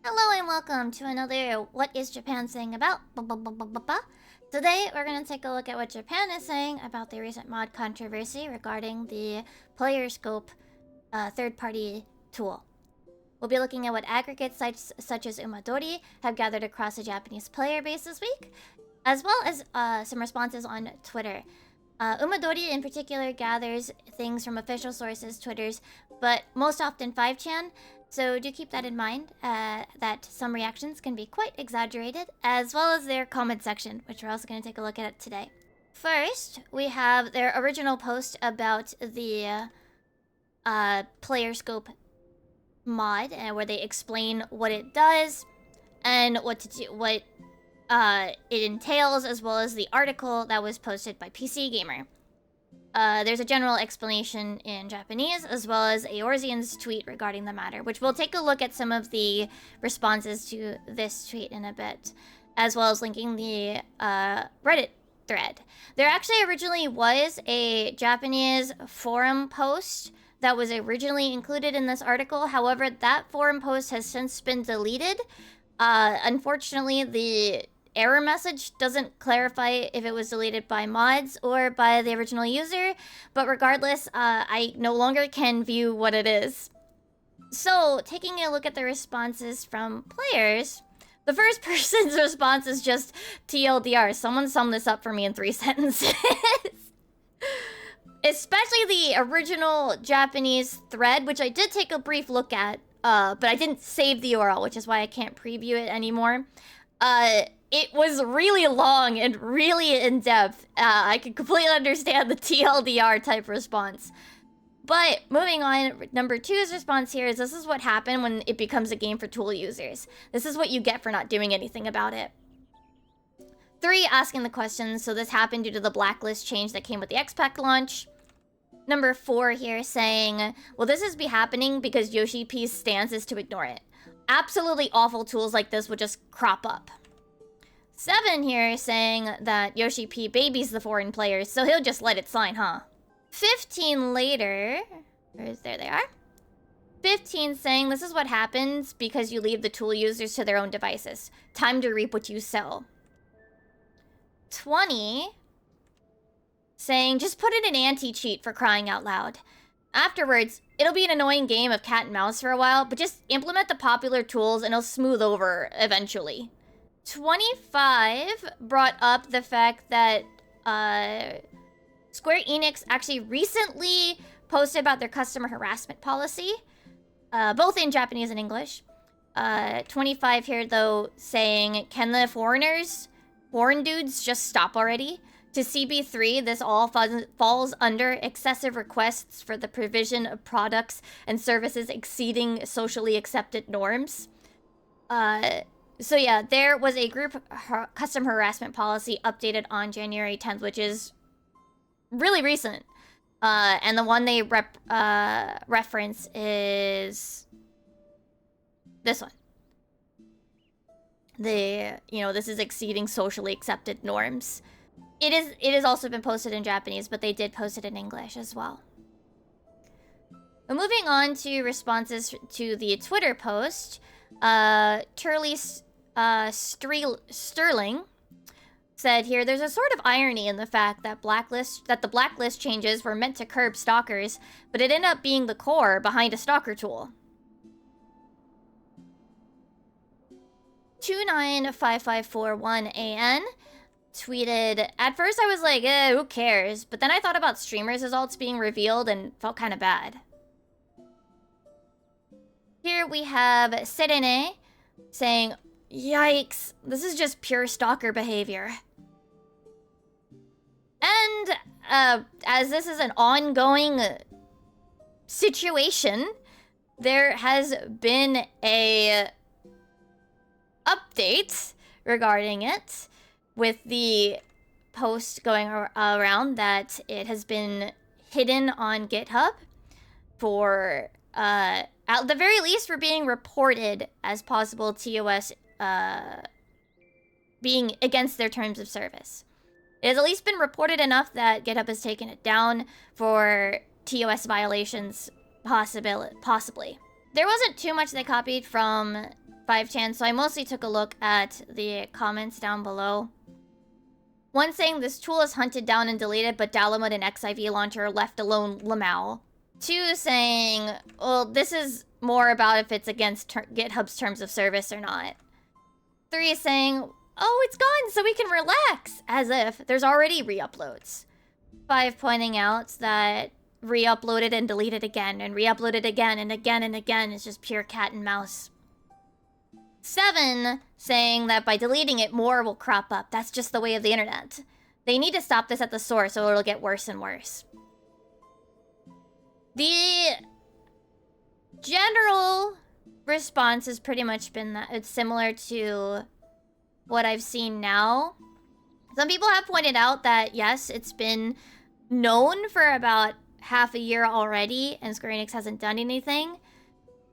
Hello and welcome to another What is Japan Saying About? Today we're going to take a look at what Japan is saying about the recent mod controversy regarding the Player Scope third-party tool. We'll be looking at what aggregate sites such as Umadori have gathered across the Japanese player base this week, as well as some responses on Twitter. Umadori in particular gathers things from official sources, Twitters, but most often 5chan, so do keep that in mind, that some reactions can be quite exaggerated, as well as their comment section, which we're also going to take a look at today. First, we have their original post about the Player Scope mod, where they explain what it does and what it entails, as well as the article that was posted by PC Gamer. There's a general explanation in Japanese, as well as Eorzean's tweet regarding the matter, which we'll take a look at some of the responses to this tweet in a bit, as well as linking the Reddit thread. There actually originally was a Japanese forum post that was originally included in this article. However, that forum post has since been deleted. Unfortunately, the error message doesn't clarify if it was deleted by mods or by the original user, but regardless, I no longer can view what it is. So, taking a look at the responses from players, the first person's response is just TLDR. Someone sum this up for me in 3 sentences. Especially the original Japanese thread, which I did take a brief look at, but I didn't save the URL, which is why I can't preview it anymore. It was really long and really in-depth. I could completely understand the TLDR type response. But moving on, number 2's response here is, this is what happened when it becomes a game for tool users. This is what you get for not doing anything about it. 3, asking the question, so this happened due to the blacklist change that came with the X-Pack launch. Number 4 here saying, well, this is happening because Yoshi P's stance is to ignore it. Absolutely awful tools like this would just crop up. 7 here saying that Yoshi P babies the foreign players, so he'll just let it slide, huh? 15 later, there they are. 15 saying, this is what happens because you leave the tool users to their own devices. Time to reap what you sow. 20 saying, just put in an anti-cheat for crying out loud. Afterwards, it'll be an annoying game of cat and mouse for a while, but just implement the popular tools and it'll smooth over eventually. 25 brought up the fact that Square Enix actually recently posted about their customer harassment policy, both in Japanese and English. 25 here, though, saying, can the foreign dudes just stop already? To CB3, this all falls under excessive requests for the provision of products and services exceeding socially accepted norms. So yeah, there was a group custom harassment policy updated on January 10th, which is really recent. And the one they reference is this one. This is exceeding socially accepted norms. It has also been posted in Japanese, but they did post it in English as well. But moving on to responses to the Twitter post, Turley Sterling said here, there's a sort of irony in the fact that the blacklist changes were meant to curb stalkers, but it ended up being the core behind a stalker tool. 295541AN tweeted, at first I was like, who cares? But then I thought about streamers' results being revealed and felt kind of bad. Here we have Serene saying, yikes, this is just pure stalker behavior. And as this is an ongoing situation, there has been a update regarding it, with the post going around that it has been hidden on GitHub for, at the very least, for being reported as possible TOS being against their terms of service. It has at least been reported enough that GitHub has taken it down for TOS violations, possibly. There wasn't too much they copied from 5chan, so I mostly took a look at the comments down below. One saying this tool is hunted down and deleted, but download an XIV launcher left alone Lamau. 2 saying, well, this is more about if it's against GitHub's terms of service or not. 3 saying, oh, it's gone, so we can relax, as if there's already re-uploads. 5 pointing out that re-uploaded and deleted again, and re-uploaded again and again and again is just pure cat and mouse. 7 saying that by deleting it, more will crop up. That's just the way of the internet. They need to stop this at the source or it'll get worse and worse. The general response has pretty much been that it's similar to what I've seen now. Some people have pointed out that, yes, it's been known for about half a year already and Square Enix hasn't done anything.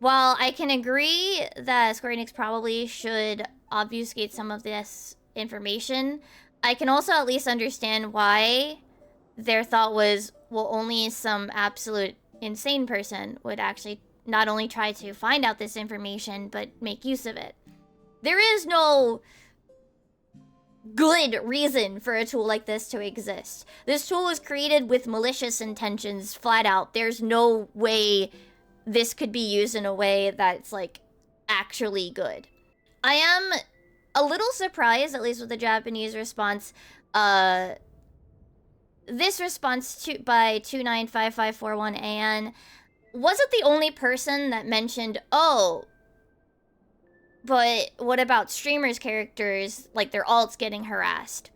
While I can agree that Square Enix probably should obfuscate some of this information, I can also at least understand why their thought was, well, only some absolute insane person would actually not only try to find out this information, but make use of it. There is no good reason for a tool like this to exist. This tool was created with malicious intentions, flat out. There's no way this could be used in a way that's, like, actually good. I am a little surprised, at least with the Japanese response. This response by 295541AN wasn't the only person that mentioned, oh, but what about streamers' characters, like their alts getting harassed?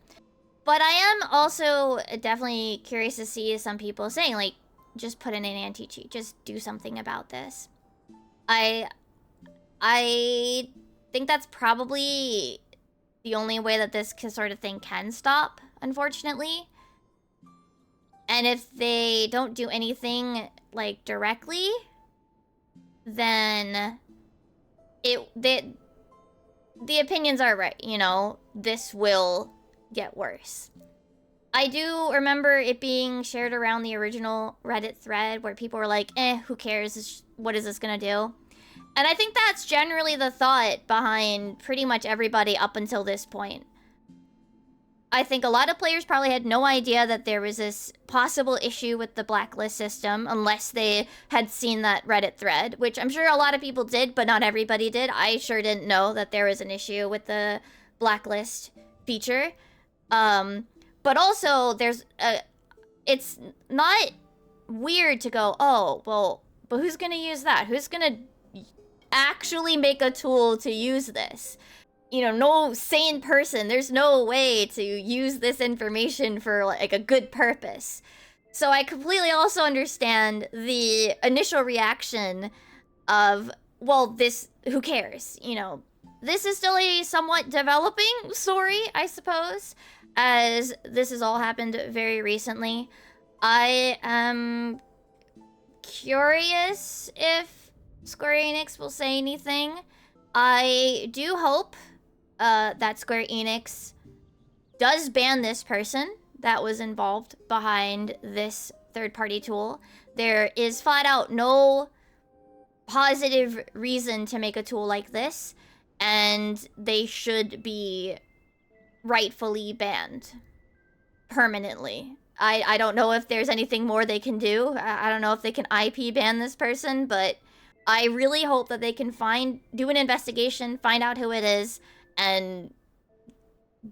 But I am also definitely curious to see some people saying, like, just put in an anti-cheat, just do something about this. I think that's probably the only way that this sort of thing can stop, unfortunately. And if they don't do anything, like, directly, then the opinions are right, you know? This will get worse. I do remember it being shared around the original Reddit thread where people were like, who cares? What is this gonna do? And I think that's generally the thought behind pretty much everybody up until this point. I think a lot of players probably had no idea that there was this possible issue with the blacklist system unless they had seen that Reddit thread, which I'm sure a lot of people did, but not everybody did. I sure didn't know that there was an issue with the blacklist feature. But also, it's not weird to go, oh, well, but who's gonna use that? Who's gonna actually make a tool to use this? You know, no sane person, there's no way to use this information for, like, a good purpose. So I completely also understand the initial reaction of, well, this, who cares? You know, this is still a somewhat developing story, I suppose, as this has all happened very recently. I am curious if Square Enix will say anything. I do hope that Square Enix does ban this person that was involved behind this third-party tool. There is flat out no positive reason to make a tool like this, and they should be rightfully banned permanently. I don't know if there's anything more they can do. I don't know if they can IP ban this person, but I really hope that they can do an investigation, find out who it is, and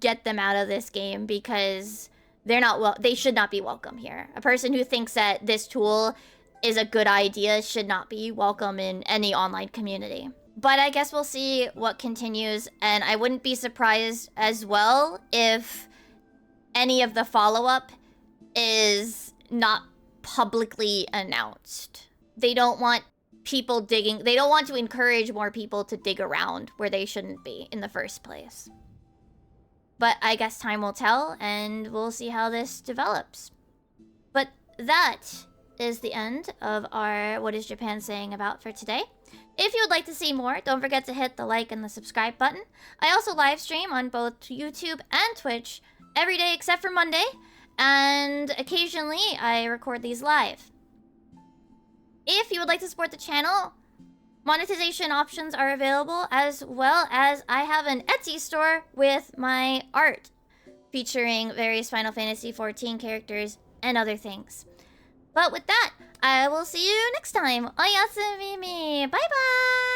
get them out of this game, because they should not be welcome here. A person who thinks that this tool is a good idea should not be welcome in any online community. But I guess we'll see what continues, and I wouldn't be surprised as well if any of the follow-up is not publicly announced. They don't want people digging. They don't want to encourage more people to dig around where they shouldn't be in the first place. But I guess time will tell, and we'll see how this develops. But that is the end of our What is Japan Saying About for today. If you would like to see more, don't forget to hit the like and the subscribe button. I also live stream on both YouTube and Twitch every day except for Monday, and occasionally I record these live. If you would like to support the channel, monetization options are available, as well as I have an Etsy store with my art featuring various Final Fantasy XIV characters and other things. But with that, I will see you next time. Oyasumimi. Bye bye!